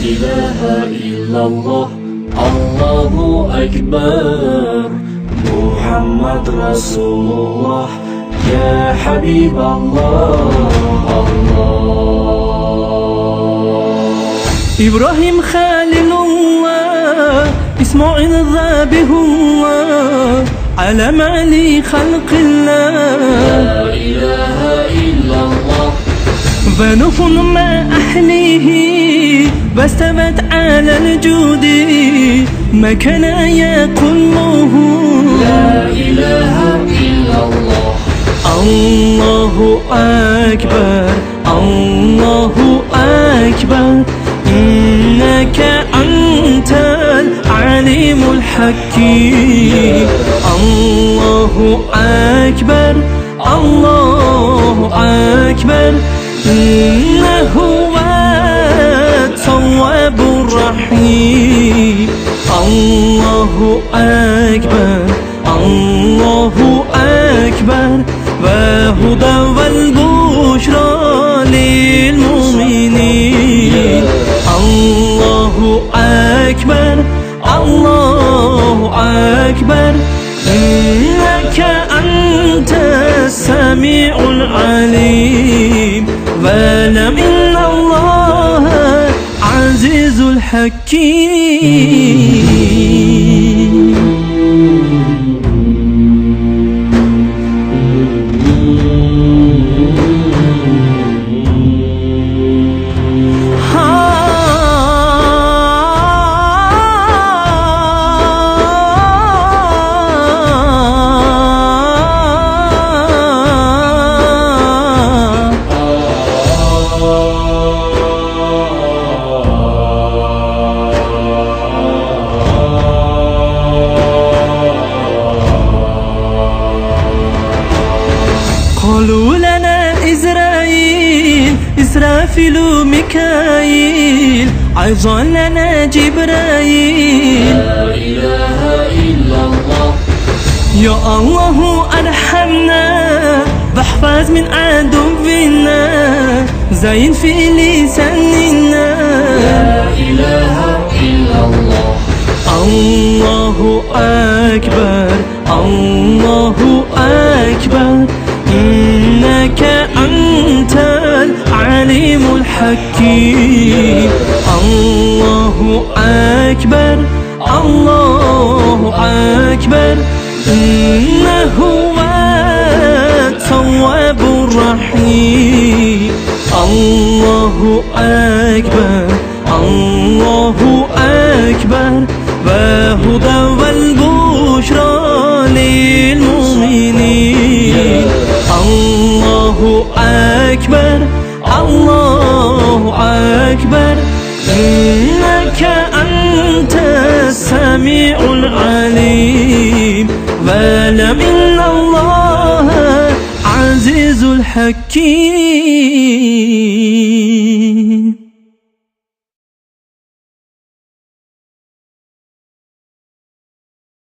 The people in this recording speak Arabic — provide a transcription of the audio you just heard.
إله إلا الله الله أكبر محمد رسول الله يا حبيب الله إبراهيم خليل الله إسماعيل ذبيح الله علم علي خلق الله لا إله إلا الله ونوح مع أهله واستوت على الجود ما كان يقومه لا إله إلا الله الله أكبر الله أكبر إنك أنت العليم الحكيم الله أكبر الله أكبر إنه هو التواب الرحيم الله أكبر الله أكبر وهدى والبشرى للمؤمنين الله أكبر الله أكبر إنك أنت السميع العليم واعلم إن الله عزيز الحكيم قالوا لنا إسرافيل ميكائيل عظا لنا جبرائيل لا إله إلا الله يا الله أرحمنا واحفظ من عدونا زين في لساننا لا إله إلا الله الله أكبر الله أكبر إنك أنت العليم الحكيم الله أكبر الله أكبر إنه هو التواب الرحيم الله أكبر الله أكبر وهدى والبشرى للمؤمنين الله أكبر الله أكبر إنك أنت السميع العليم واعلم إن الله عزيز الحكيم.